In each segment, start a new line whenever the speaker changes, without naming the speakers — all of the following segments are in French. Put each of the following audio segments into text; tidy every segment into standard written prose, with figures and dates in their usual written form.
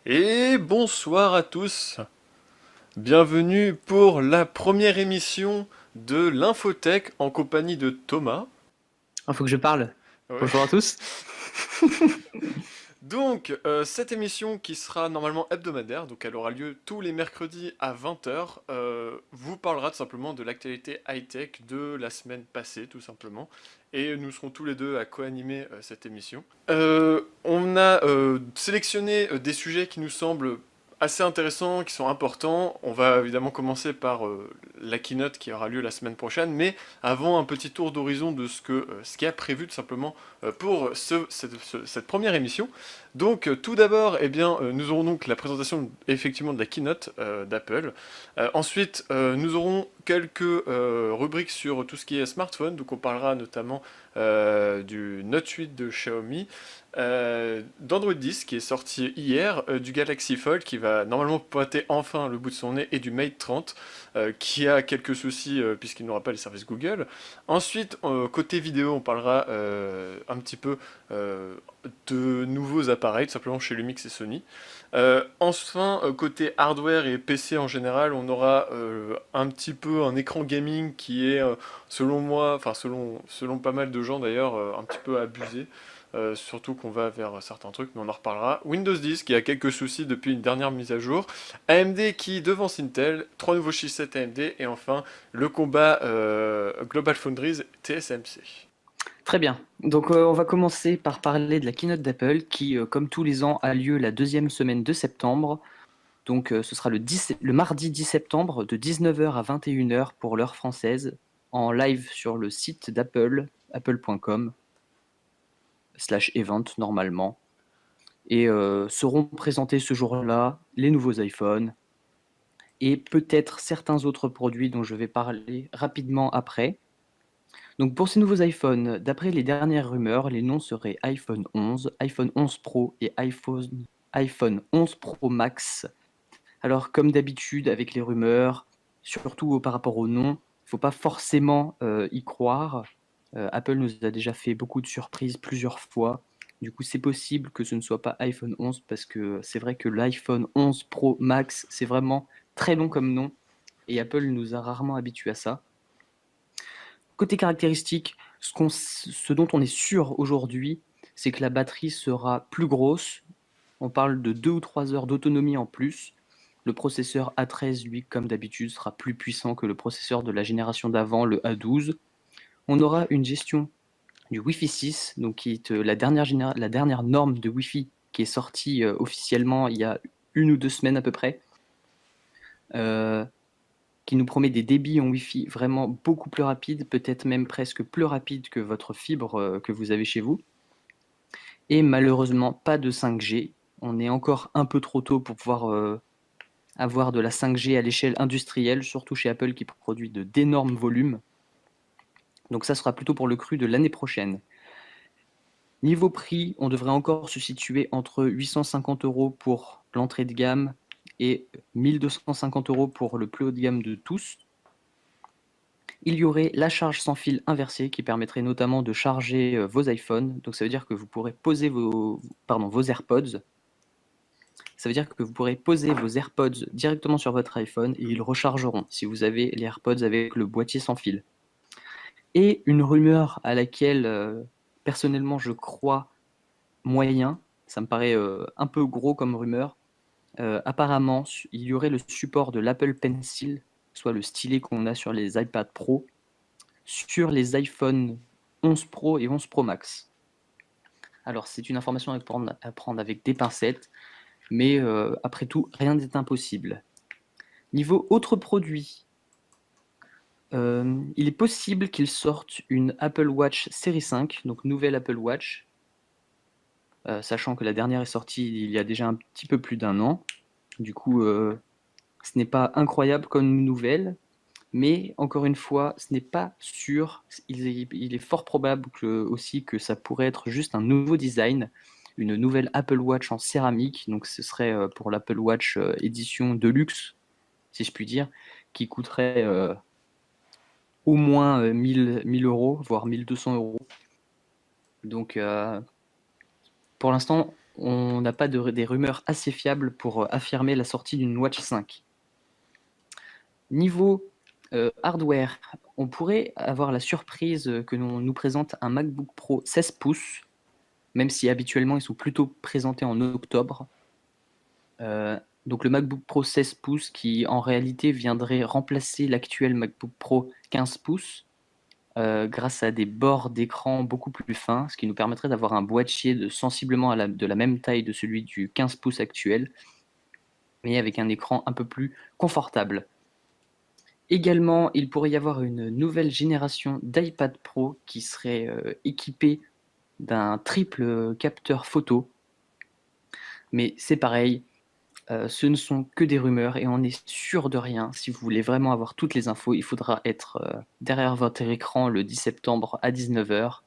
Et bonsoir à tous. Bienvenue pour la première émission de l'Infotech en compagnie de Thomas.
Il faut que je parle.
Ouais.
Bonjour à tous.
Donc, cette émission qui sera normalement hebdomadaire, donc elle aura lieu tous les mercredis à 20 heures, vous parlera tout simplement de l'actualité high-tech de la semaine passée, tout simplement. Et nous serons tous les deux à co-animer cette émission. On a sélectionné des sujets qui nous semblent assez intéressants, qui sont importants. On va évidemment commencer par la keynote qui aura lieu la semaine prochaine, mais avant un petit tour d'horizon de ce qui est prévu tout simplement pour cette première émission. Donc tout d'abord, eh bien, nous aurons donc la présentation effectivement de la keynote d'Apple. Ensuite, nous aurons quelques rubriques sur tout ce qui est smartphone. Donc on parlera notamment du Note 8 de Xiaomi, d'Android 10 qui est sorti hier, du Galaxy Fold qui va normalement pointer enfin le bout de son nez et du Mate 30 qui a quelques soucis puisqu'il n'aura pas les services Google. Ensuite, côté vidéo, on parlera un petit peu de nouveaux appareils, tout simplement chez Lumix et Sony. Enfin, côté hardware et PC en général, on aura un petit peu un écran gaming qui est, selon moi, enfin selon pas mal de gens d'ailleurs, un petit peu abusé. Surtout qu'on va vers certains trucs, mais on en reparlera. Windows 10 qui a quelques soucis depuis une dernière mise à jour. AMD qui devance Intel, trois nouveaux chipsets AMD, et enfin le combat Global Foundries TSMC.
Très bien. Donc, on va commencer par parler de la keynote d'Apple qui, comme tous les ans, a lieu la deuxième semaine de septembre. Donc, ce sera le mardi 10 septembre de 19h à 21h pour l'heure française en live sur le site d'Apple, apple.com/event normalement. Et seront présentés ce jour-là les nouveaux iPhones et peut-être certains autres produits dont je vais parler rapidement après. Donc pour ces nouveaux iPhones, d'après les dernières rumeurs, les noms seraient iPhone 11, iPhone 11 Pro et iPhone 11 Pro Max. Alors comme d'habitude avec les rumeurs, surtout par rapport aux noms, il ne faut pas forcément y croire. Apple nous a déjà fait beaucoup de surprises plusieurs fois. Du coup, c'est possible que ce ne soit pas iPhone 11 parce que c'est vrai que l'iPhone 11 Pro Max, c'est vraiment très long comme nom et Apple nous a rarement habitués à ça. Côté caractéristiques, ce dont on est sûr aujourd'hui, c'est que la batterie sera plus grosse. On parle de 2 ou 3 heures d'autonomie en plus. Le processeur A13, lui, comme d'habitude, sera plus puissant que le processeur de la génération d'avant, le A12. On aura une gestion du Wi-Fi 6, donc qui est la dernière norme de Wi-Fi qui est sortie officiellement il y a 1 ou 2 semaines à peu près. Qui nous promet des débits en Wi-Fi vraiment beaucoup plus rapides, peut-être même presque plus rapides que votre fibre que vous avez chez vous. Et malheureusement, pas de 5G. On est encore un peu trop tôt pour pouvoir avoir de la 5G à l'échelle industrielle, surtout chez Apple qui produit d'énormes volumes. Donc ça sera plutôt pour le cru de l'année prochaine. Niveau prix, on devrait encore se situer entre 850 € pour l'entrée de gamme et 1250 € pour le plus haut de gamme de tous. Il y aurait la charge sans fil inversée qui permettrait notamment de charger vos iPhones. Donc ça veut dire que vous pourrez poser vos AirPods. Ça veut dire que vous pourrez poser vos AirPods directement sur votre iPhone et ils rechargeront si vous avez les AirPods avec le boîtier sans fil. Et une rumeur à laquelle personnellement je crois moyen, ça me paraît un peu gros comme rumeur. Apparemment, il y aurait le support de l'Apple Pencil, soit le stylet qu'on a sur les iPad Pro, sur les iPhone 11 Pro et 11 Pro Max. Alors, c'est une information à prendre avec des pincettes, mais après tout, rien n'est impossible. Niveau autres produits, il est possible qu'ils sortent une Apple Watch Série 5, donc nouvelle Apple Watch, sachant que la dernière est sortie il y a déjà un petit peu plus d'un an. Du coup, ce n'est pas incroyable comme nouvelle, mais encore une fois, ce n'est pas sûr. Il est fort probable aussi que ça pourrait être juste un nouveau design, une nouvelle Apple Watch en céramique. Donc ce serait pour l'Apple Watch édition Deluxe, si je puis dire, qui coûterait au moins 1000 €, voire 1200 €. Donc pour l'instant, on n'a pas des rumeurs assez fiables pour affirmer la sortie d'une Watch 5. Niveau hardware, on pourrait avoir la surprise que l'on nous présente un MacBook Pro 16 pouces, même si habituellement ils sont plutôt présentés en octobre. Donc le MacBook Pro 16 pouces qui en réalité viendrait remplacer l'actuel MacBook Pro 15 pouces grâce à des bords d'écran beaucoup plus fins, ce qui nous permettrait d'avoir un boîtier sensiblement de la même taille de celui du 15 pouces actuel, mais avec un écran un peu plus confortable. Également, il pourrait y avoir une nouvelle génération d'iPad Pro qui serait équipée d'un triple capteur photo. Mais c'est pareil, ce ne sont que des rumeurs et on est sûr de rien. Si vous voulez vraiment avoir toutes les infos, il faudra être derrière votre écran le 10 septembre à 19h.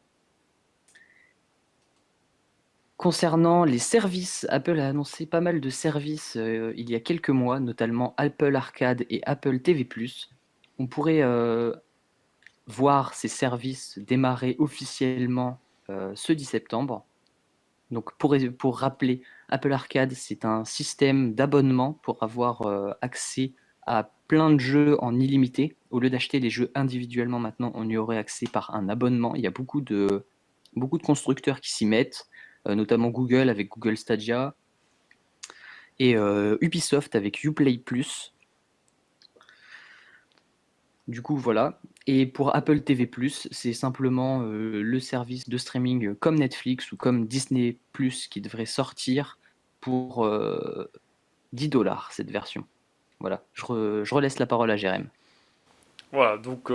Concernant les services, Apple a annoncé pas mal de services il y a quelques mois, notamment Apple Arcade et Apple TV+. On pourrait voir ces services démarrer officiellement ce 10 septembre. Donc pour rappeler, Apple Arcade, c'est un système d'abonnement pour avoir accès à plein de jeux en illimité. Au lieu d'acheter les jeux individuellement, maintenant, on y aurait accès par un abonnement. Il y a beaucoup de constructeurs qui s'y mettent, notamment Google avec Google Stadia et Ubisoft avec Uplay+. Du coup, voilà. Et pour Apple TV+, c'est simplement le service de streaming comme Netflix ou comme Disney+, qui devrait sortir pour 10 $, cette version. Voilà, je relaisse la parole à Jérém.
Voilà, donc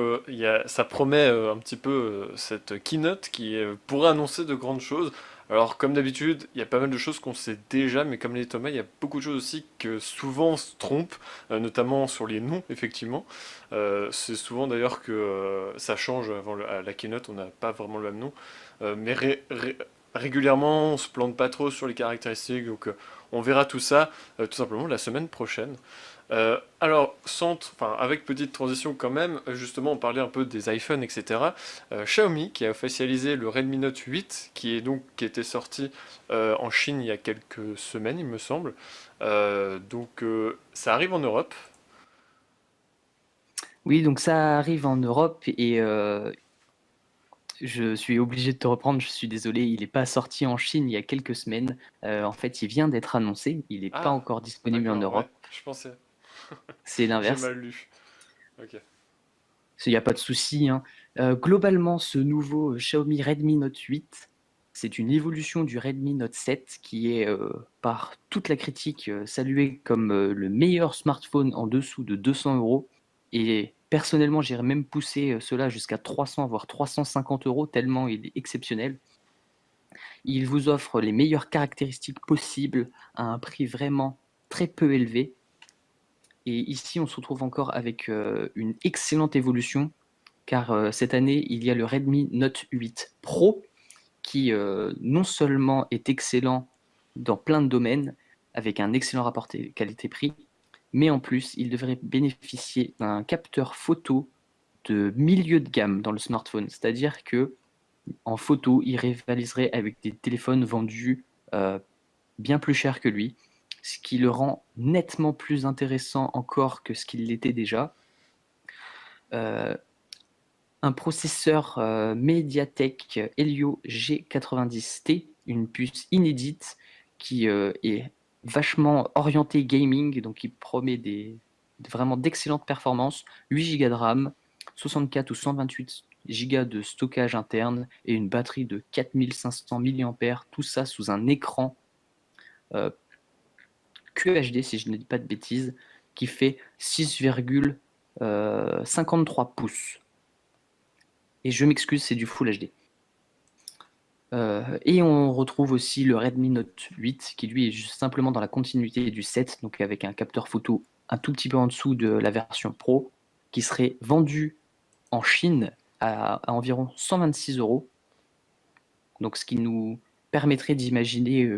ça promet un petit peu cette keynote qui pourrait annoncer de grandes choses. Alors comme d'habitude, il y a pas mal de choses qu'on sait déjà, mais comme l'a dit Thomas, il y a beaucoup de choses aussi que souvent on se trompe, notamment sur les noms, effectivement. C'est souvent d'ailleurs que ça change à la keynote, on n'a pas vraiment le même nom. Mais régulièrement, on se plante pas trop sur les caractéristiques, donc on verra tout ça tout simplement la semaine prochaine. Alors, avec petite transition quand même, justement, on parlait un peu des iPhones, etc. Xiaomi qui a officialisé le Redmi Note 8, qui était sorti en Chine il y a quelques semaines, il me semble. Ça arrive en Europe.
Oui, donc ça arrive en Europe et je suis obligé de te reprendre, je suis désolé, il n'est pas sorti en Chine il y a quelques semaines. En fait, il vient d'être annoncé, il n'est pas
Ah,
encore disponible en
d'accord, ouais,
Europe.
je pensais.
C'est
J'ai
l'inverse.
mal lu. Ok.
Il n'y a pas de souci, hein. Globalement, ce nouveau Xiaomi Redmi Note 8, c'est une évolution du Redmi Note 7 qui est par toute la critique salué comme le meilleur smartphone en dessous de 200 euros. Et personnellement, j'irais même pousser cela jusqu'à 300 voire 350 euros tellement il est exceptionnel. Il vous offre les meilleures caractéristiques possibles à un prix vraiment très peu élevé. Et ici, on se retrouve encore avec une excellente évolution car cette année, il y a le Redmi Note 8 Pro qui non seulement est excellent dans plein de domaines, avec un excellent rapport qualité-prix, mais en plus, il devrait bénéficier d'un capteur photo de milieu de gamme dans le smartphone. C'est-à-dire que en photo, il rivaliserait avec des téléphones vendus euh, bien plus cher que lui, ce qui le rend nettement plus intéressant encore que ce qu'il l'était déjà. Euh, un processeur Mediatek Helio G90T, une puce inédite qui est vachement orientée gaming, donc qui promet vraiment d'excellentes performances, 8 Go de RAM, 64 ou 128 Go de stockage interne et une batterie de 4500 mAh, tout ça sous un écran euh, QHD, si je ne dis pas de bêtises, qui fait 6,53 pouces. Et je m'excuse, c'est du Full HD. Et on retrouve aussi le Redmi Note 8, qui lui est juste simplement dans la continuité du 7, donc avec un capteur photo un tout petit peu en dessous de la version Pro, qui serait vendu en Chine à environ 126 euros. Donc ce qui nous permettrait d'imaginer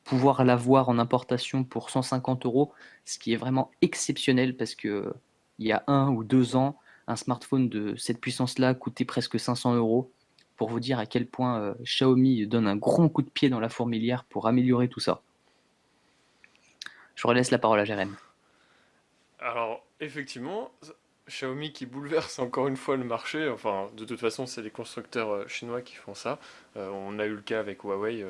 pouvoir l'avoir en importation pour 150 euros, ce qui est vraiment exceptionnel parce que il y a 1 ou 2 ans, un smartphone de cette puissance-là coûtait presque 500 euros. pour vous dire à quel point Xiaomi donne un grand coup de pied dans la fourmilière pour améliorer tout ça. Je relaisse la parole à Jérém.
Alors, effectivement, Xiaomi qui bouleverse encore une fois le marché, enfin, de toute façon, c'est les constructeurs chinois qui font ça. On a eu le cas avec Huawei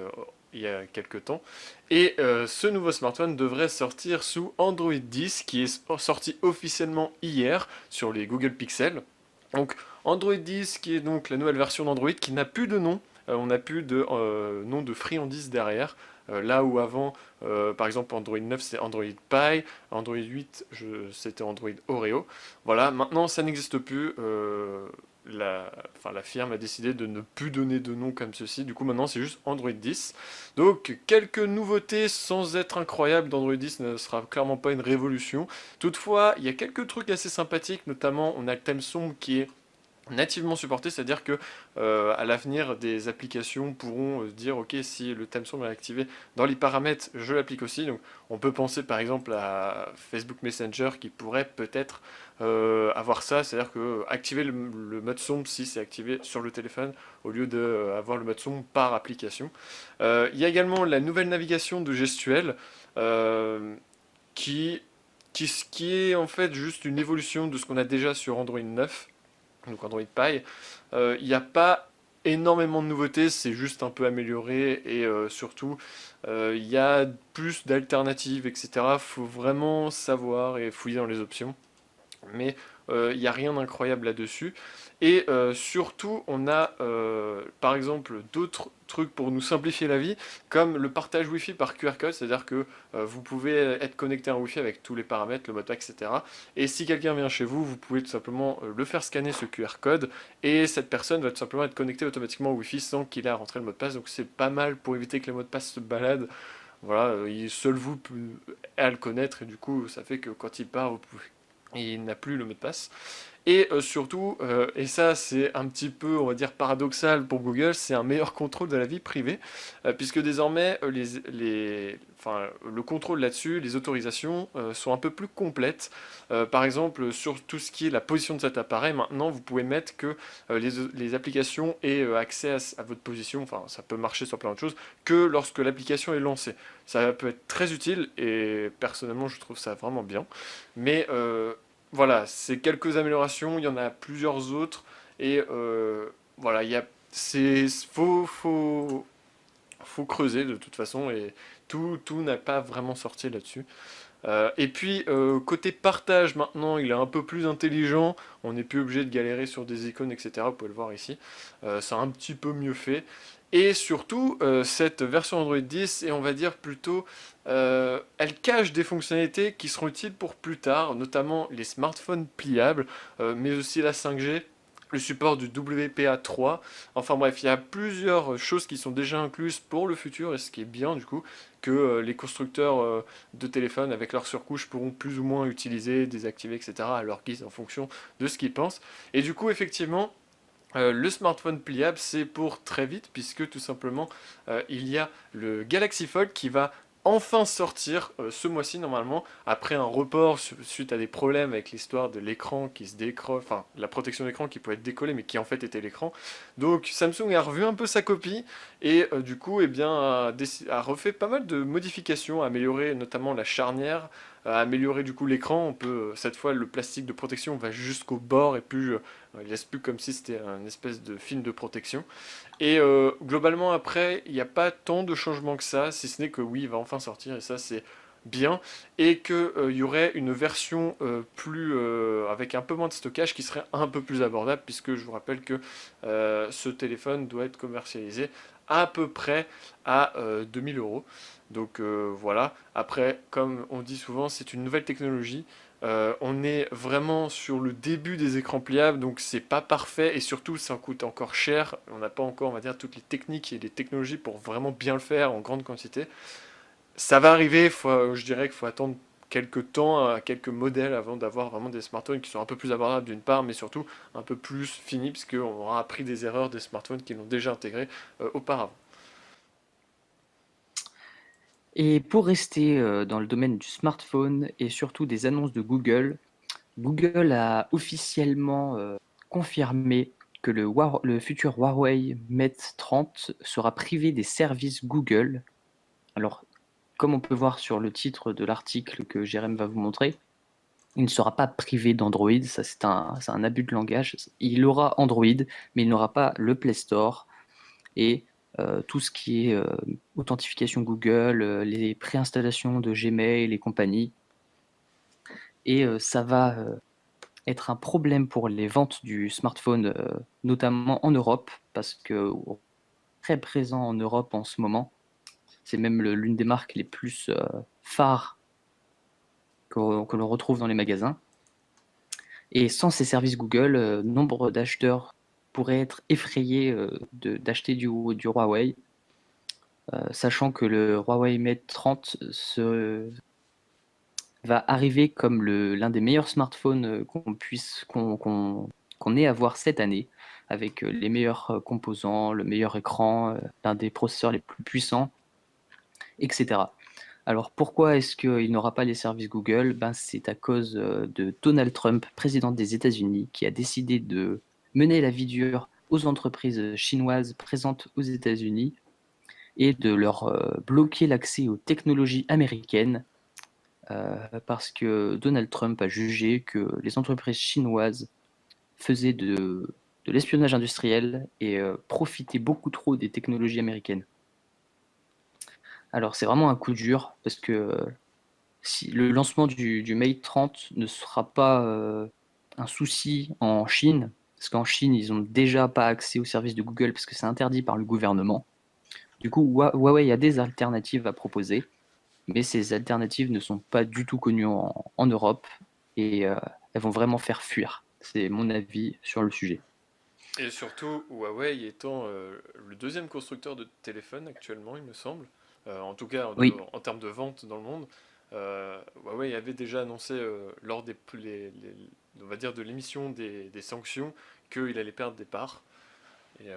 il y a quelques temps. Et ce nouveau smartphone devrait sortir sous Android 10, qui est sorti officiellement hier sur les Google Pixel. Donc, Android 10, qui est donc la nouvelle version d'Android, qui n'a plus de nom. On n'a plus de nom de friandise derrière. Là où avant, par exemple, Android 9, c'est Android Pie. Android 8, c'était Android Oreo. Voilà, maintenant ça n'existe plus. La firme a décidé de ne plus donner de nom comme ceci. Du coup, maintenant c'est juste Android 10. Donc, quelques nouveautés sans être incroyables d'Android 10 ne sera clairement pas une révolution. Toutefois, il y a quelques trucs assez sympathiques, notamment on a le thème sombre qui est nativement supporté, c'est-à-dire que à l'avenir des applications pourront dire ok, si le thème sombre est activé dans les paramètres, je l'applique aussi. Donc on peut penser par exemple à Facebook Messenger qui pourrait peut-être avoir ça, c'est-à-dire que activer le mode sombre si c'est activé sur le téléphone au lieu de avoir le mode sombre par application. Il y a également la nouvelle navigation de gestuelle qui, qui est en fait juste une évolution de ce qu'on a déjà sur Android 9, donc Android Pie. Il n'y a pas énormément de nouveautés, c'est juste un peu amélioré et surtout il y a plus d'alternatives, etc. Faut vraiment savoir et fouiller dans les options. Mais il n'y a rien d'incroyable là-dessus. Et surtout, on a par exemple d'autres trucs pour nous simplifier la vie, comme le partage Wi-Fi par QR code, c'est-à-dire que vous pouvez être connecté à un Wi-Fi avec tous les paramètres, le mot de passe, etc. Et si quelqu'un vient chez vous, vous pouvez tout simplement le faire scanner ce QR code, et cette personne va tout simplement être connectée automatiquement au Wi-Fi sans qu'il ait à rentrer le mot de passe. Donc c'est pas mal pour éviter que le mot de passe se balade. Voilà, seul vous pouvez à le connaître, et du coup ça fait que quand il part, vous pouvez il n'a plus le mot de passe. Et surtout, et ça c'est un petit peu, on va dire, paradoxal pour Google, c'est un meilleur contrôle de la vie privée, puisque désormais, enfin, le contrôle là-dessus, les autorisations sont un peu plus complètes. Par exemple, sur tout ce qui est la position de cet appareil, maintenant, vous pouvez mettre que les applications aient accès à votre position, enfin, ça peut marcher sur plein de choses, que lorsque l'application est lancée. Ça peut être très utile, et personnellement, je trouve ça vraiment bien. Mais voilà, c'est quelques améliorations, il y en a plusieurs autres, et voilà, faut creuser de toute façon, et tout n'a pas vraiment sorti là-dessus. Et puis, côté partage, maintenant, il est un peu plus intelligent, on n'est plus obligé de galérer sur des icônes, etc. Vous pouvez le voir ici. C'est un petit peu mieux fait. Et surtout, cette version Android 10 est, on va dire, plutôt... elle cache des fonctionnalités qui seront utiles pour plus tard, notamment les smartphones pliables, mais aussi la 5G, le support du WPA3. Enfin bref, il y a plusieurs choses qui sont déjà incluses pour le futur, et ce qui est bien du coup, que les constructeurs de téléphones avec leurs surcouches pourront plus ou moins utiliser, désactiver, etc. à leur guise en fonction de ce qu'ils pensent. Et du coup, effectivement, le smartphone pliable, c'est pour très vite, puisque tout simplement, il y a le Galaxy Fold qui va enfin sortir ce mois-ci normalement, après un report suite à des problèmes avec l'histoire de l'écran qui se décolle, enfin la protection d'écran qui pouvait être décollée mais qui en fait était l'écran. Donc Samsung a revu un peu sa copie et du coup eh bien, a refait pas mal de modifications, a amélioré notamment la charnière, a amélioré du coup l'écran. On peut cette fois le plastique de protection va jusqu'au bord et plus il laisse plus comme si c'était un espèce de film de protection. Et globalement après, il n'y a pas tant de changements que ça, si ce n'est que oui, il va enfin sortir et ça c'est bien, et qu'il y aurait une version plus avec un peu moins de stockage qui serait un peu plus abordable, puisque je vous rappelle que ce téléphone doit être commercialisé à peu près à 2000 euros. Donc voilà, après comme on dit souvent, c'est une nouvelle technologie. On est vraiment sur le début des écrans pliables, donc c'est pas parfait et surtout ça coûte encore cher. On n'a pas encore, on va dire, toutes les techniques et les technologies pour vraiment bien le faire en grande quantité. Ça va arriver, je dirais qu'il faut attendre quelques temps, quelques modèles avant d'avoir vraiment des smartphones qui sont un peu plus abordables d'une part, mais surtout un peu plus finis, puisqu'on aura appris des erreurs des smartphones qui l'ont déjà intégré auparavant.
Et pour rester dans le domaine du smartphone et surtout des annonces de Google, Google a officiellement confirmé que le futur Huawei Mate 30 sera privé des services Google. Alors, comme on peut voir sur le titre de l'article que Jérém va vous montrer, il ne sera pas privé d'Android, ça c'est un abus de langage. Il aura Android, mais il n'aura pas le Play Store et tout ce qui est authentification Google, les préinstallations de Gmail et compagnie. Et ça va être un problème pour les ventes du smartphone, notamment en Europe, parce que très présent en Europe en ce moment. C'est même l'une des marques les plus phares que l'on retrouve dans les magasins. Et sans ces services Google, nombre d'acheteurs pourraient être effrayés d'acheter du Huawei, sachant que le Huawei Mate 30 va arriver comme l'un des meilleurs smartphones qu'on ait à voir cette année, avec les meilleurs composants, le meilleur écran, l'un des processeurs les plus puissants, etc. Alors pourquoi est-ce qu'il n'aura pas les services Google? C'est à cause de Donald Trump, président des États-Unis, qui a décidé de mener la vie dure aux entreprises chinoises présentes aux États-Unis et de leur bloquer l'accès aux technologies américaines parce que Donald Trump a jugé que les entreprises chinoises faisaient de l'espionnage industriel et profitaient beaucoup trop des technologies américaines. Alors c'est vraiment un coup dur parce que si le lancement du Mate 30 ne sera pas un souci en Chine, parce qu'en Chine, ils n'ont déjà pas accès aux services de Google parce que c'est interdit par le gouvernement. Du coup, Huawei a des alternatives à proposer, mais ces alternatives ne sont pas du tout connues en Europe et elles vont vraiment faire fuir. C'est mon avis sur le sujet.
Et surtout, Huawei étant le deuxième constructeur de téléphone actuellement, il me semble, en tout cas
Oui,
en termes de vente dans le monde, Huawei avait déjà annoncé lors on va dire de l'émission des sanctions qu'il allait perdre des parts. Et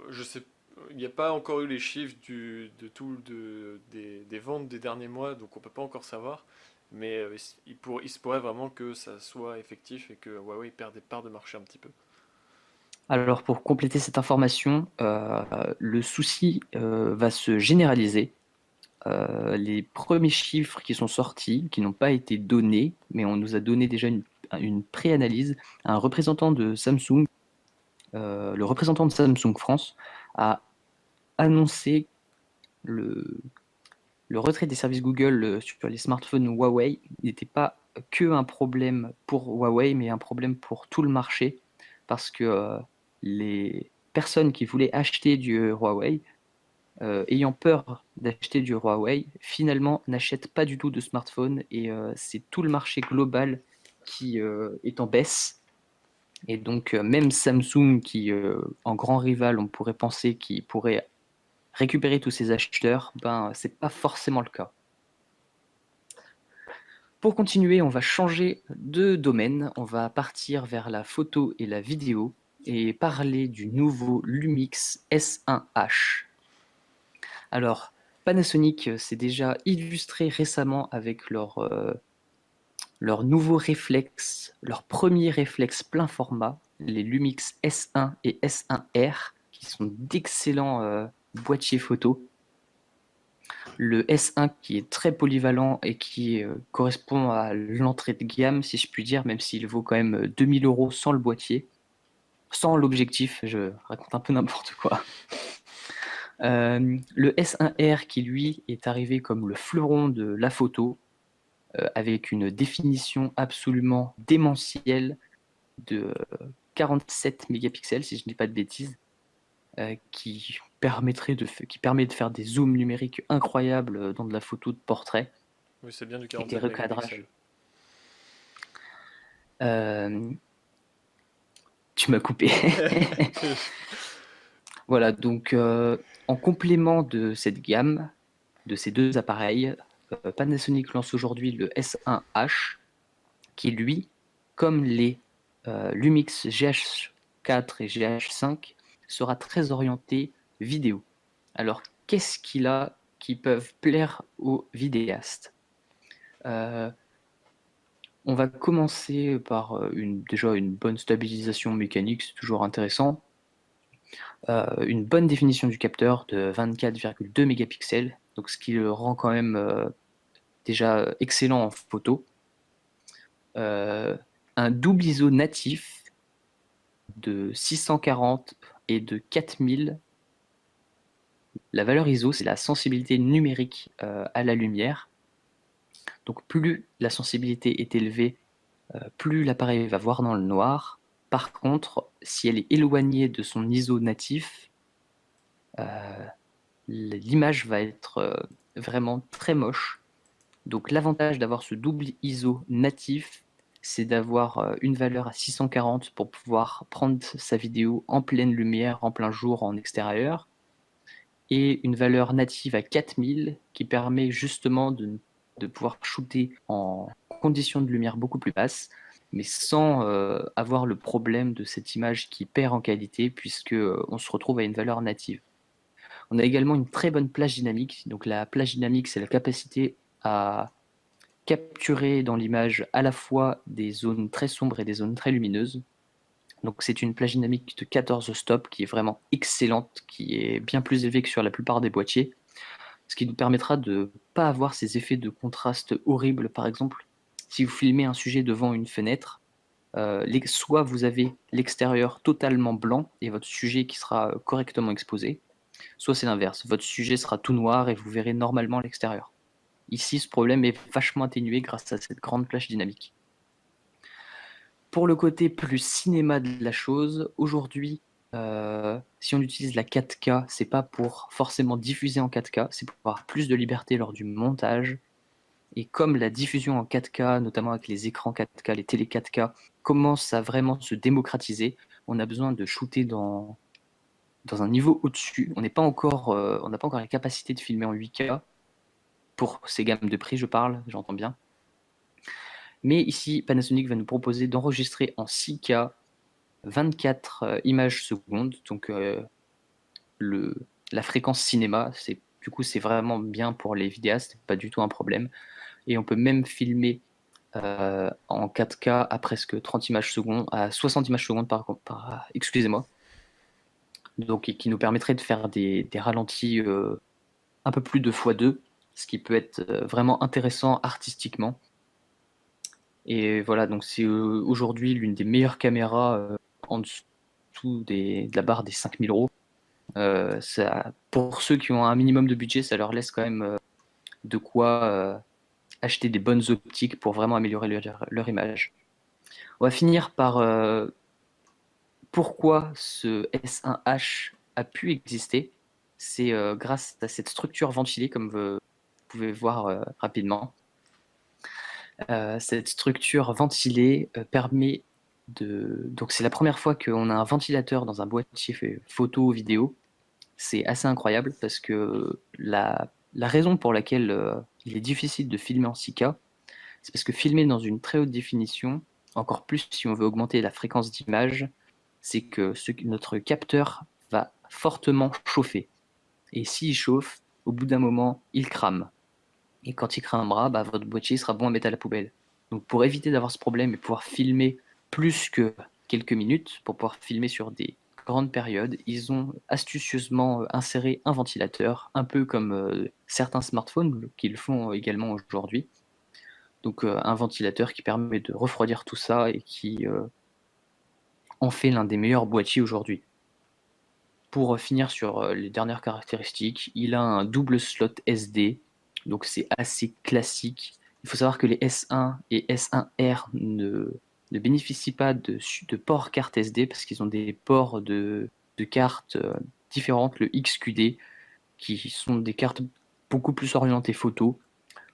je sais, il n'y a pas encore eu les chiffres des ventes des derniers mois, donc on peut pas encore savoir. Mais il se pourrait vraiment que ça soit effectif et que Huawei perde des parts de marché un petit peu.
alors pour compléter cette information, le souci va se généraliser. Les premiers chiffres qui sont sortis, qui n'ont pas été donnés, mais on nous a donné déjà une pré-analyse, un représentant de Samsung, le représentant de Samsung France, a annoncé le, le retrait des services Google sur les smartphones Huawei n'était pas que un problème pour Huawei, mais un problème pour tout le marché, parce que les personnes qui voulaient acheter du Huawei ayant peur d'acheter du Huawei, finalement n'achètent pas du tout de smartphone et c'est tout le marché global qui est en baisse. Et donc même Samsung, qui en grand rival, on pourrait penser qu'il pourrait récupérer tous ces acheteurs, c'est pas forcément le cas. Pour continuer, on va changer de domaine, on va partir vers la photo et la vidéo et parler du nouveau Lumix S1H. Alors, Panasonic s'est déjà illustré récemment avec leur nouveau réflexe, leur premier réflexe plein format, les Lumix S1 et S1R, qui sont d'excellents boîtiers photo. Le S1 qui est très polyvalent et qui correspond à l'entrée de gamme, si je puis dire, même s'il vaut quand même 2000 € sans le boîtier, sans l'objectif, je raconte un peu n'importe quoi. Le S1R qui lui est arrivé comme le fleuron de la photo, avec une définition absolument démentielle de 47 mégapixels, si je ne dis pas de bêtises, qui permet de faire des zooms numériques incroyables dans de la photo de portrait
Oui, c'est bien du
et des
47
recadrages.
mégapixels.
Euh, Tu m'as coupé. Voilà, donc en complément de cette gamme, de ces deux appareils, Panasonic lance aujourd'hui le S1H, qui lui, comme les Lumix GH4 et GH5, sera très orienté vidéo. Alors, qu'est-ce qu'il a qui peuvent plaire aux vidéastes? On va commencer par déjà une bonne stabilisation mécanique, c'est toujours intéressant. Une bonne définition du capteur de 24,2 mégapixels, donc ce qui le rend quand même déjà excellent en photo. Un double ISO natif de 640 et de 4000. La valeur ISO, c'est la sensibilité numérique à la lumière. Donc plus la sensibilité est élevée, plus l'appareil va voir dans le noir. Par contre, si elle est éloignée de son ISO natif, l'image va être vraiment très moche. Donc l'avantage d'avoir ce double ISO natif, c'est d'avoir une valeur à 640 pour pouvoir prendre sa vidéo en pleine lumière, en plein jour, en extérieur, et une valeur native à 4000 qui permet justement de pouvoir shooter en conditions de lumière beaucoup plus basses, mais sans avoir le problème de cette image qui perd en qualité puisque on se retrouve à une valeur native. On a également une très bonne plage dynamique. Donc la plage dynamique, c'est la capacité à capturer dans l'image à la fois des zones très sombres et des zones très lumineuses. Donc c'est une plage dynamique de 14 stops qui est vraiment excellente, qui est bien plus élevée que sur la plupart des boîtiers, ce qui nous permettra de ne pas avoir ces effets de contraste horribles. Par exemple, si vous filmez un sujet devant une fenêtre, soit vous avez l'extérieur totalement blanc et votre sujet qui sera correctement exposé, soit c'est l'inverse, votre sujet sera tout noir et vous verrez normalement l'extérieur. Ici, ce problème est vachement atténué grâce à cette grande plage dynamique. Pour le côté plus cinéma de la chose, aujourd'hui, si on utilise la 4K, c'est pas pour forcément diffuser en 4K, c'est pour avoir plus de liberté lors du montage. Et comme la diffusion en 4K, notamment avec les écrans 4K, les télé 4K, commence à vraiment se démocratiser, on a besoin de shooter dans un niveau au-dessus. On n'a pas encore la capacité de filmer en 8K, pour ces gammes de prix, je parle, j'entends bien. Mais ici, Panasonic va nous proposer d'enregistrer en 6K 24 images secondes, donc la fréquence cinéma, du coup c'est vraiment bien pour les vidéastes, pas du tout un problème. Et on peut même filmer en 4K à presque 30 images secondes, à 60 images secondes excusez-moi. Donc qui nous permettrait de faire des ralentis un peu plus de x2, ce qui peut être vraiment intéressant artistiquement. Et voilà, donc c'est aujourd'hui l'une des meilleures caméras en dessous de la barre des 5000 euros. Pour ceux qui ont un minimum de budget, ça leur laisse quand même de quoi acheter des bonnes optiques pour vraiment améliorer leur image. On va finir par pourquoi ce S1H a pu exister. C'est grâce à cette structure ventilée, comme vous pouvez voir rapidement. Cette structure ventilée permet donc c'est la première fois qu'on a un ventilateur dans un boîtier photo ou vidéo. C'est assez incroyable parce que la raison pour laquelle il est difficile de filmer en 6K, c'est parce que filmer dans une très haute définition, encore plus si on veut augmenter la fréquence d'image, c'est que notre capteur va fortement chauffer. Et s'il chauffe, au bout d'un moment, il crame. Et quand il cramera, votre boîtier sera bon à mettre à la poubelle. Donc pour éviter d'avoir ce problème et pouvoir filmer plus que quelques minutes, pour pouvoir filmer sur des grandes périodes, ils ont astucieusement inséré un ventilateur, un peu comme certains smartphones qui le font également aujourd'hui. Donc un ventilateur qui permet de refroidir tout ça et qui en fait l'un des meilleurs boîtiers aujourd'hui. Pour finir sur les dernières caractéristiques, il a un double slot SD, donc c'est assez classique. Il faut savoir que les S1 et S1R ne bénéficient pas de port carte SD parce qu'ils ont des ports de cartes différentes, le XQD, qui sont des cartes beaucoup plus orientées photo.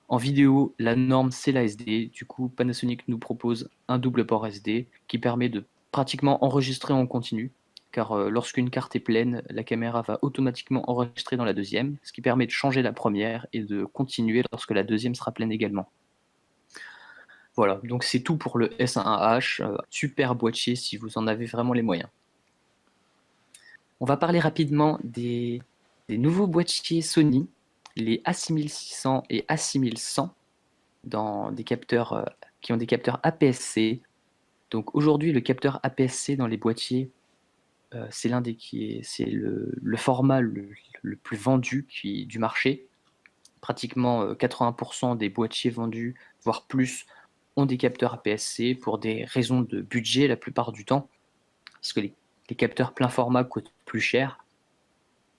En vidéo, la norme c'est la SD, du coup Panasonic nous propose un double port SD qui permet de pratiquement enregistrer en continu, car lorsqu'une carte est pleine, la caméra va automatiquement enregistrer dans la deuxième, ce qui permet de changer la première et de continuer lorsque la deuxième sera pleine également. Voilà, donc c'est tout pour le S1H, super boîtier si vous en avez vraiment les moyens. On va parler rapidement des nouveaux boîtiers Sony, les A6600 et A6100, dans des capteurs qui ont des capteurs APS-C. Donc aujourd'hui, le capteur APS-C dans les boîtiers c'est le format le plus vendu du marché. Pratiquement 80% des boîtiers vendus, voire plus, ont des capteurs APS-C pour des raisons de budget la plupart du temps, parce que les capteurs plein format coûtent plus cher.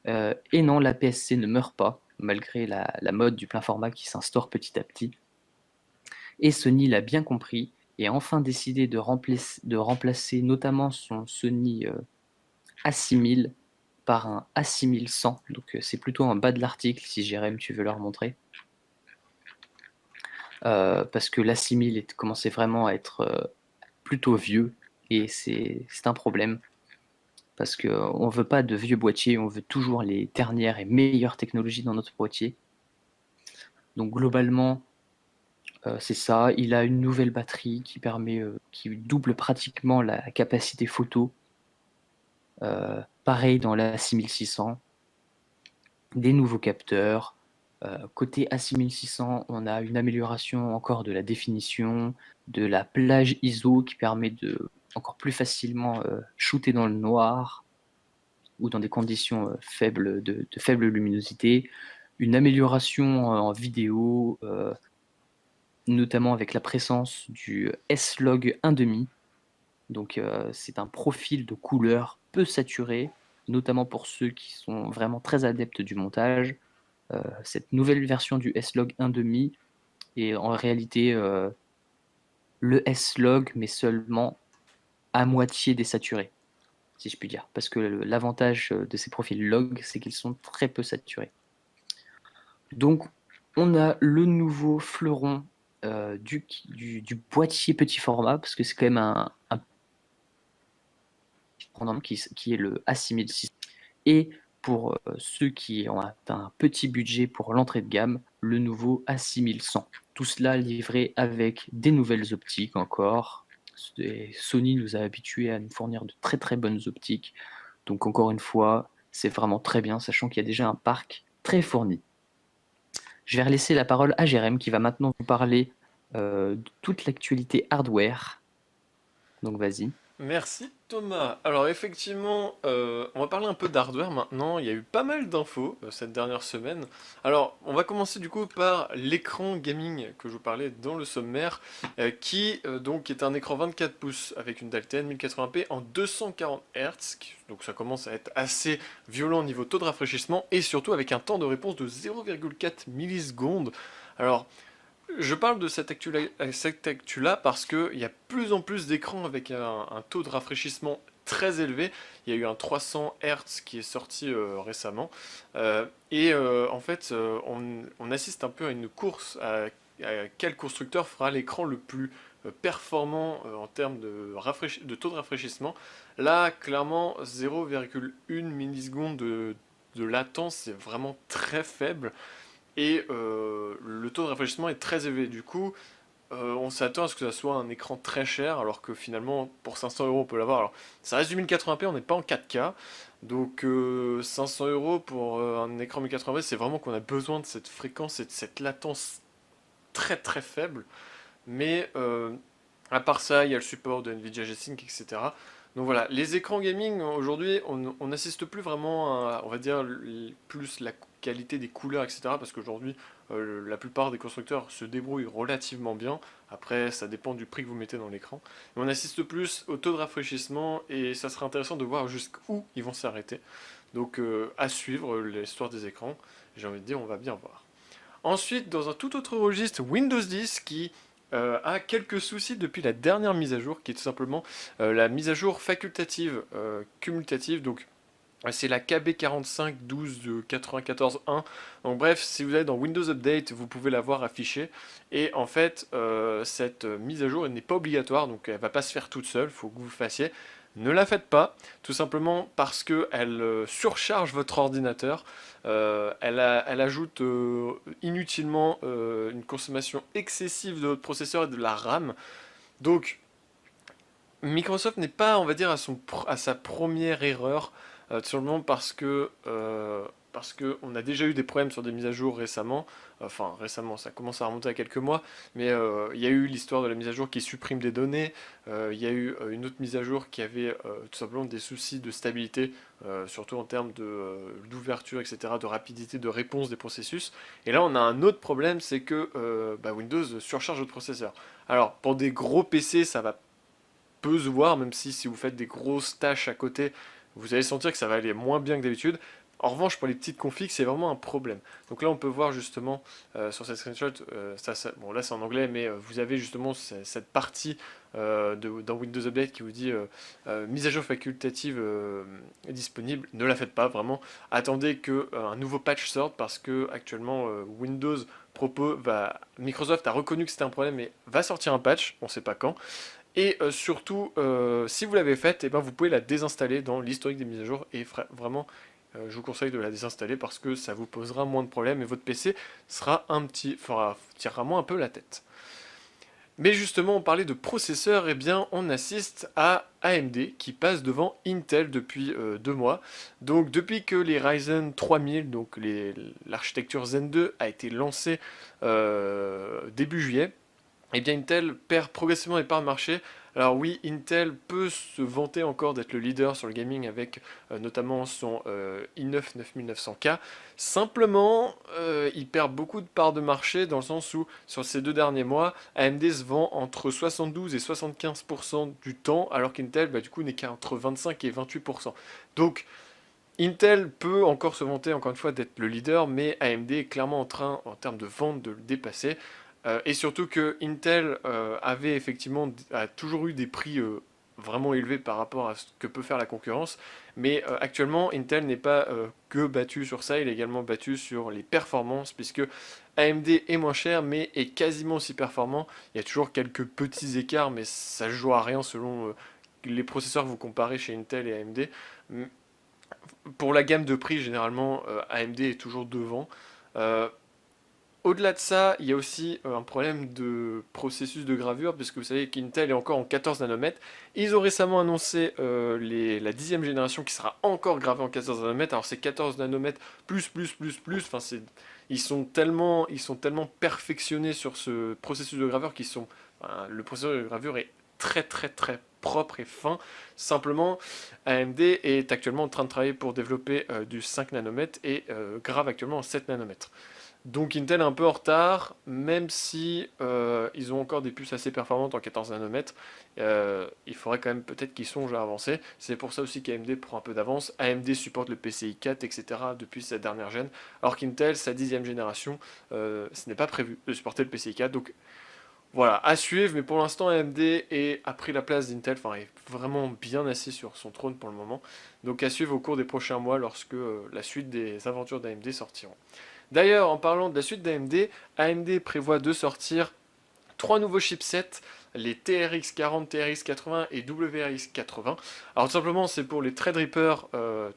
Et non, l'APS-C ne meurt pas, malgré la mode du plein format qui s'instaure petit à petit. Et Sony l'a bien compris et a enfin décidé de remplacer notamment son Sony A6000 par un A6100. Donc c'est plutôt en bas de l'article si Jérém tu veux leur montrer. Parce que l'A6000 commençait vraiment à être plutôt vieux et c'est un problème. Parce qu'on ne veut pas de vieux boîtiers, on veut toujours les dernières et meilleures technologies dans notre boîtier. Donc globalement, c'est ça. Il a une nouvelle batterie qui double pratiquement la capacité photo. Pareil dans la 6600. Des nouveaux capteurs. Côté A6600, on a une amélioration encore de la définition, de la plage ISO qui permet de encore plus facilement shooter dans le noir ou dans des conditions de faible luminosité. Une amélioration en vidéo, notamment avec la présence du S-Log 1.5. Donc c'est un profil de couleur peu saturé, notamment pour ceux qui sont vraiment très adeptes du montage. Cette nouvelle version du S-Log 1.5 est en réalité le S-Log, mais seulement à moitié désaturé, si je puis dire. Parce que l'avantage de ces profils log, c'est qu'ils sont très peu saturés. Donc, on a le nouveau fleuron du boîtier petit format, parce que c'est quand même un qui est le A6600. Et pour ceux qui ont un petit budget pour l'entrée de gamme, le nouveau A6100. Tout cela livré avec des nouvelles optiques encore. Et Sony nous a habitués à nous fournir de très très bonnes optiques. Donc encore une fois, c'est vraiment très bien, sachant qu'il y a déjà un parc très fourni. Je vais relaisser la parole à Jérém qui va maintenant vous parler de toute l'actualité hardware. Donc vas-y.
Merci Thomas. Alors effectivement, on va parler un peu d'hardware maintenant. Il y a eu pas mal d'infos cette dernière semaine. Alors on va commencer du coup par l'écran gaming que je vous parlais dans le sommaire, qui donc est un écran 24 pouces avec une Dalten 1080p en 240 Hz. Donc ça commence à être assez violent au niveau taux de rafraîchissement et surtout avec un temps de réponse de 0,4 millisecondes. Alors je parle de cette actu-là parce qu'il y a plus en plus d'écrans avec un taux de rafraîchissement très élevé. Il y a eu un 300 Hz qui est sorti récemment. En fait, on assiste un peu à une course à quel constructeur fera l'écran le plus performant en termes de taux de rafraîchissement. Là, clairement, 0,1 milliseconde de latence, c'est vraiment très faible. Et le taux de rafraîchissement est très élevé. Du coup, on s'attend à ce que ça soit un écran très cher, alors que finalement, pour 500 euros, on peut l'avoir. Alors, ça reste du 1080p, on n'est pas en 4K. Donc, 500 euros pour un écran 1080p, c'est vraiment qu'on a besoin de cette fréquence et de cette latence très très faible. Mais à part ça, il y a le support de Nvidia G-Sync, etc. Donc voilà, les écrans gaming aujourd'hui, on n'assiste plus vraiment à, on va dire, plus la qualité des couleurs, etc. Parce qu'aujourd'hui, la plupart des constructeurs se débrouillent relativement bien. Après, ça dépend du prix que vous mettez dans l'écran. Mais on assiste plus au taux de rafraîchissement et ça sera intéressant de voir jusqu'où ils vont s'arrêter. Donc à suivre l'histoire des écrans. J'ai envie de dire, on va bien voir. Ensuite, dans un tout autre registre, Windows 10 qui a quelques soucis depuis la dernière mise à jour, qui est tout simplement la mise à jour facultative cumulative. Donc, c'est la KB451294.1. Donc, bref, si vous allez dans Windows Update, vous pouvez la voir affichée. Et en fait, cette mise à jour elle n'est pas obligatoire, donc elle ne va pas se faire toute seule. Il faut que vous le fassiez. Ne la faites pas, tout simplement parce qu'elle surcharge votre ordinateur. Elle ajoute inutilement une consommation excessive de votre processeur et de la RAM. Donc, Microsoft n'est pas, on va dire, à sa première erreur, tout simplement parce que parce qu'on a déjà eu des problèmes sur des mises à jour récemment, enfin récemment, ça commence à remonter à quelques mois, mais il y a eu l'histoire de la mise à jour qui supprime des données, il y a eu une autre mise à jour qui avait tout simplement des soucis de stabilité, surtout en termes d'ouverture, etc., de rapidité de réponse des processus. Et là, on a un autre problème, c'est que Windows surcharge votre processeur. Alors, pour des gros PC, ça va peu se voir, même si vous faites des grosses tâches à côté, vous allez sentir que ça va aller moins bien que d'habitude. En revanche, pour les petites configs, c'est vraiment un problème. Donc là, on peut voir justement sur cette screenshot, bon là c'est en anglais, mais vous avez justement cette partie dans Windows Update qui vous dit mise à jour facultative est disponible. Ne la faites pas vraiment. Attendez que un nouveau patch sorte parce que actuellement Windows Microsoft a reconnu que c'était un problème et va sortir un patch. On ne sait pas quand. Et surtout, si vous l'avez faite, eh ben, vous pouvez la désinstaller dans l'historique des mises à jour. Et vraiment, je vous conseille de la désinstaller parce que ça vous posera moins de problèmes et votre PC tirera moins un peu la tête. Mais justement, on parlait de processeurs, et bien on assiste à AMD qui passe devant Intel depuis 2 mois. Donc depuis que les Ryzen 3000, donc l'architecture Zen 2 a été lancée début juillet, et bien Intel perd progressivement les parts de marché. Alors oui, Intel peut se vanter encore d'être le leader sur le gaming avec notamment son i9 9900K. Simplement, il perd beaucoup de parts de marché dans le sens où sur ces 2 derniers mois, AMD se vend entre 72 et 75% du temps, alors qu'Intel du coup n'est qu'à entre 25 et 28%. Donc Intel peut encore se vanter encore une fois d'être le leader, mais AMD est clairement en train, en termes de vente, de le dépasser. Et surtout que Intel a toujours eu des prix vraiment élevés par rapport à ce que peut faire la concurrence. Mais actuellement, Intel n'est pas que battu sur ça, il est également battu sur les performances, puisque AMD est moins cher, mais est quasiment aussi performant. Il y a toujours quelques petits écarts, mais ça ne joue à rien selon les processeurs que vous comparez chez Intel et AMD. Pour la gamme de prix, généralement, AMD est toujours devant. Euh, Au-delà de ça, il y a aussi un problème de processus de gravure, puisque vous savez qu'Intel est encore en 14 nanomètres. Ils ont récemment annoncé la 10e génération qui sera encore gravée en 14 nanomètres. Alors c'est 14 nanomètres plus. Enfin, ils sont tellement perfectionnés sur ce processus de gravure le processus de gravure est très très très propre et fin. Simplement, AMD est actuellement en train de travailler pour développer du 5 nanomètres et grave actuellement en 7 nanomètres. Donc Intel est un peu en retard, même si ils ont encore des puces assez performantes en 14 nanomètres. Il faudrait quand même peut-être qu'ils songent à avancer. C'est pour ça aussi qu'AMD prend un peu d'avance. AMD supporte le PCI 4, etc. depuis sa dernière gène, alors qu'Intel, sa 10e génération, ce n'est pas prévu de supporter le PCI 4. Donc voilà, à suivre, mais pour l'instant AMD a pris la place d'Intel, enfin est vraiment bien assis sur son trône pour le moment. Donc à suivre au cours des prochains mois lorsque la suite des aventures d'AMD sortiront. D'ailleurs, en parlant de la suite d'AMD, AMD prévoit de sortir 3 nouveaux chipsets, les TRX 40, TRX 80 et WRX 80. Alors tout simplement c'est pour les Threadripper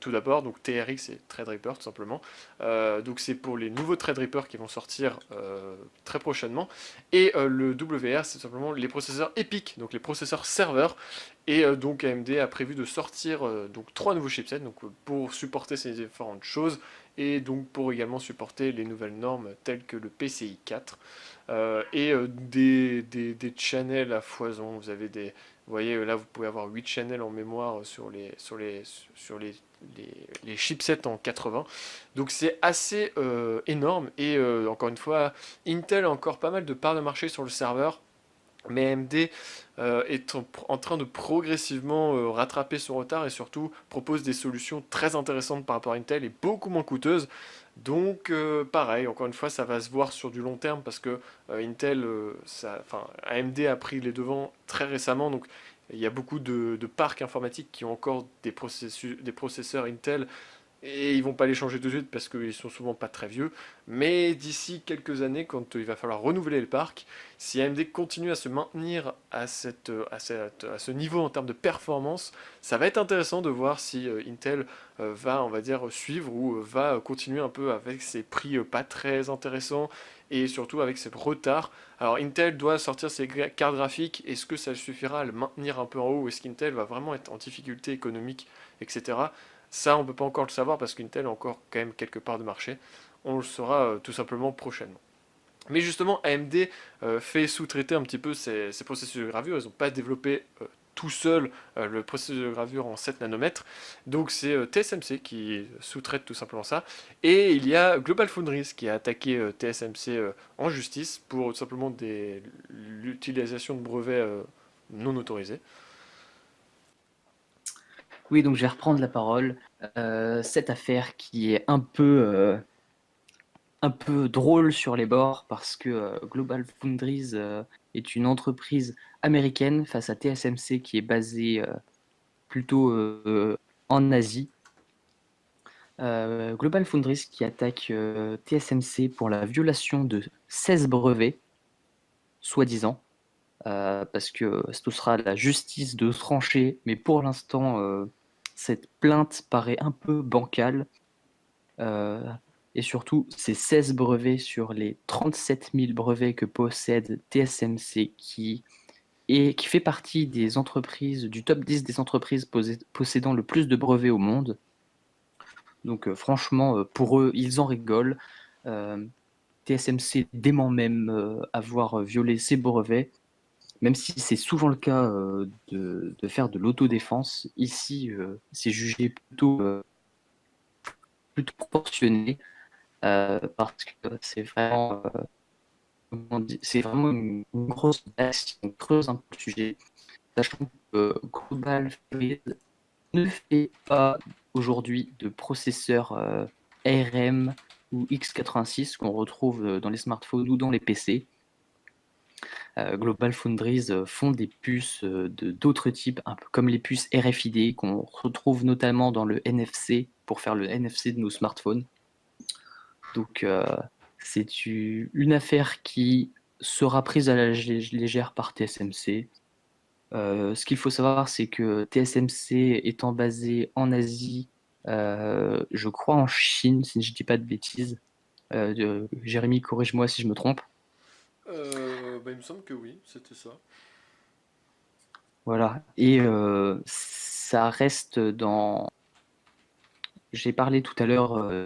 tout d'abord, donc TRX et Threadripper tout simplement. Donc c'est pour les nouveaux Threadripper qui vont sortir très prochainement. Et le WR c'est tout simplement les processeurs EPYC, donc les processeurs serveurs. Et donc AMD a prévu de sortir donc 3 nouveaux chipsets donc, pour supporter ces différentes choses et donc pour également supporter les nouvelles normes telles que le PCI 4 et des channels à foison. Vous voyez là vous pouvez avoir 8 channels en mémoire sur les chipsets en 80. Donc c'est assez énorme et encore une fois Intel a encore pas mal de parts de marché sur le serveur. Mais AMD est en train de progressivement rattraper son retard et surtout propose des solutions très intéressantes par rapport à Intel et beaucoup moins coûteuses. Donc pareil, encore une fois, ça va se voir sur du long terme parce que AMD a pris les devants très récemment. Donc il y a beaucoup de parcs informatiques qui ont encore des processeurs Intel et ils vont pas les changer tout de suite parce qu'ils sont souvent pas très vieux. Mais d'ici quelques années, quand il va falloir renouveler le parc, si AMD continue à se maintenir à ce niveau en termes de performance, ça va être intéressant de voir si Intel va, on va dire, suivre ou va continuer un peu avec ses prix pas très intéressants et surtout avec ses retards. Alors Intel doit sortir ses cartes graphiques, est-ce que ça suffira à le maintenir un peu en haut ou est-ce qu'Intel va vraiment être en difficulté économique, etc. Ça, on peut pas encore le savoir parce qu'Intel a encore quand même quelques parts de marché. On le saura tout simplement prochainement. Mais justement, AMD fait sous-traiter un petit peu ces processus de gravure. Ils n'ont pas développé tout seul le processus de gravure en 7 nanomètres. Donc c'est TSMC qui sous-traite tout simplement ça. Et il y a GlobalFoundries qui a attaqué TSMC en justice pour tout simplement l'utilisation de brevets non autorisés.
Oui, donc je vais reprendre la parole. Cette affaire qui est un peu drôle sur les bords parce que GlobalFoundries est une entreprise américaine face à TSMC qui est basée plutôt en Asie. GlobalFoundries qui attaque TSMC pour la violation de 16 brevets, soi-disant, parce que ce sera la justice de trancher, mais pour l'instant, cette plainte paraît un peu bancale. Et surtout, ces 16 brevets sur les 37 000 brevets que possède TSMC, qui fait partie des entreprises, du top 10 des entreprises possédant le plus de brevets au monde. Donc franchement, pour eux, ils en rigolent. TSMC dément même avoir violé ses brevets, même si c'est souvent le cas de faire de l'autodéfense. Ici, c'est jugé plutôt proportionné. Parce que c'est vraiment une grosse base si on creuse un peu le sujet, sachant que Global ne fait pas aujourd'hui de processeurs ARM ou x86 qu'on retrouve dans les smartphones ou dans les PC. Global Foundries font des puces d'autres types, un peu comme les puces RFID qu'on retrouve notamment dans le NFC pour faire le NFC de nos smartphones. Donc c'est une affaire qui sera prise à la légère par TSMC. Ce qu'il faut savoir, c'est que TSMC étant basé en Asie, je crois en Chine, si je ne dis pas de bêtises. Jérémy, corrige-moi si je me trompe.
Bah, il me semble que oui, c'était ça.
Voilà. Et ça reste dans. J'ai parlé tout à l'heure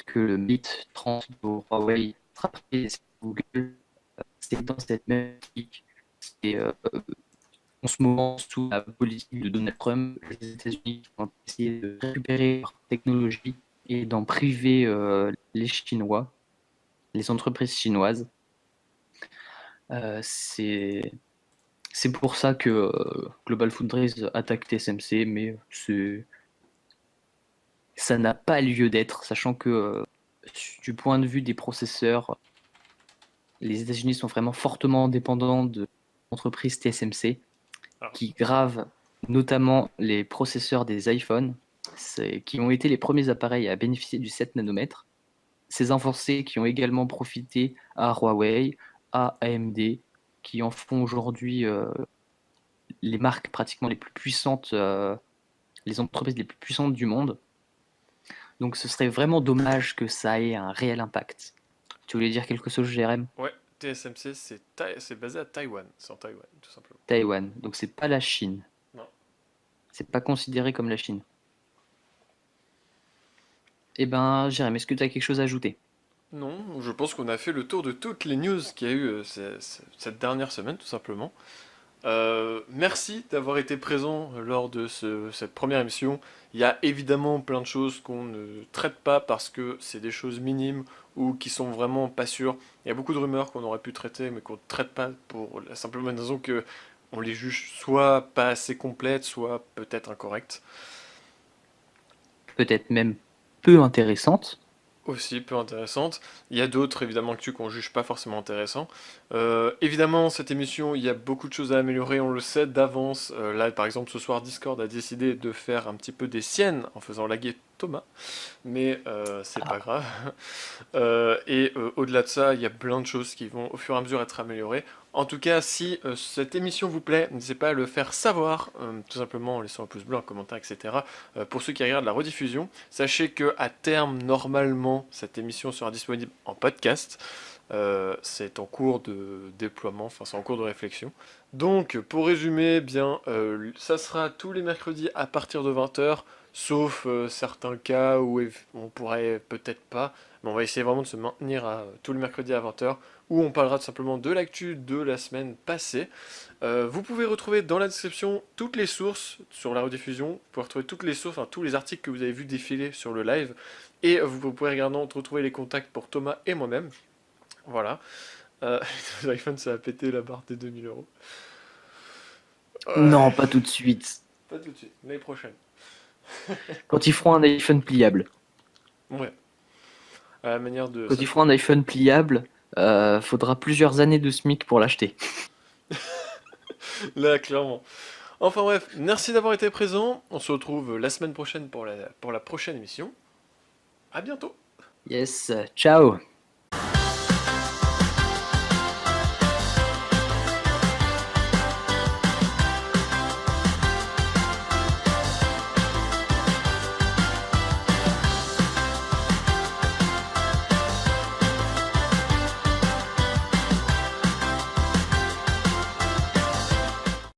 que le Mate 30 de Huawei sera pris sur Google. C'est dans cette même logique. C'est en ce moment, sous la politique de Donald Trump, les États-Unis ont essayé de récupérer leur technologie et d'en priver les Chinois, les entreprises chinoises. C'est pour ça que Global Foundries attaque TSMC, mais ça n'a pas lieu d'être, sachant que du point de vue des processeurs, les États-Unis sont vraiment fortement dépendants de l'entreprise TSMC,
Alors,
qui grave notamment les processeurs des iPhones, qui ont été les premiers appareils à bénéficier du 7 nanomètres. Ces avancées qui ont également profité à Huawei, à AMD, qui en font aujourd'hui les marques pratiquement les plus puissantes, les entreprises les plus puissantes du monde. Donc ce serait vraiment dommage que ça ait un réel impact. Tu voulais dire quelque chose, Jérém?
ouais, TSMC, c'est basé à Taïwan. C'est en Taïwan, tout simplement.
Taïwan. Donc c'est pas la Chine.
Non.
C'est pas considéré comme la Chine. Eh ben, Jérém, est-ce que tu as quelque chose à ajouter?
Non, je pense qu'on a fait le tour de toutes les news qu'il y a eu cette dernière semaine, tout simplement. Merci d'avoir été présent lors de cette première émission. Il y a évidemment plein de choses qu'on ne traite pas parce que c'est des choses minimes ou qui sont vraiment pas sûres. Il y a beaucoup de rumeurs qu'on aurait pu traiter mais qu'on ne traite pas pour la simple bonne raison que on les juge soit pas assez complètes, soit peut-être incorrectes.
Peut-être même peu intéressante.
Aussi peu intéressante. Il y a d'autres évidemment que qu'on juge pas forcément intéressants. Évidemment, cette émission, il y a beaucoup de choses à améliorer, on le sait d'avance. Là, par exemple, ce soir, Discord a décidé de faire un petit peu des siennes en faisant laguer Thomas, mais c'est pas grave. Au-delà de ça, il y a plein de choses qui vont au fur et à mesure être améliorées. En tout cas, si cette émission vous plaît, n'hésitez pas à le faire savoir, tout simplement en laissant un pouce bleu, un commentaire, etc. Pour ceux qui regardent la rediffusion, sachez que à terme, normalement, cette émission sera disponible en podcast. C'est en cours de déploiement, enfin c'est en cours de réflexion. Donc, pour résumer, bien, ça sera tous les mercredis à partir de 20h sauf certains cas où on pourrait peut-être pas, mais on va essayer vraiment de se maintenir à tous les mercredis à 20h, où on parlera tout simplement de l'actu de la semaine passée. Vous pouvez retrouver dans la description toutes les sources sur la rediffusion, vous pouvez retrouver toutes les sources, enfin, tous les articles que vous avez vus défiler sur le live, et vous pouvez également retrouver les contacts pour Thomas et moi-même. Voilà. L'iPhone, ça a pété la barre des 2000 euros. Ouais,
Non, pas tout de suite.
pas tout de suite, l'année prochaine.
Quand ils feront un iPhone pliable.
Ouais, à la manière de
Quand ils
Samsung.
feront un iPhone pliable, faudra plusieurs années de SMIC pour l'acheter.
Là, clairement. Enfin bref, merci d'avoir été présent. On se retrouve la semaine prochaine pour la prochaine émission. À bientôt.
Yes, ciao.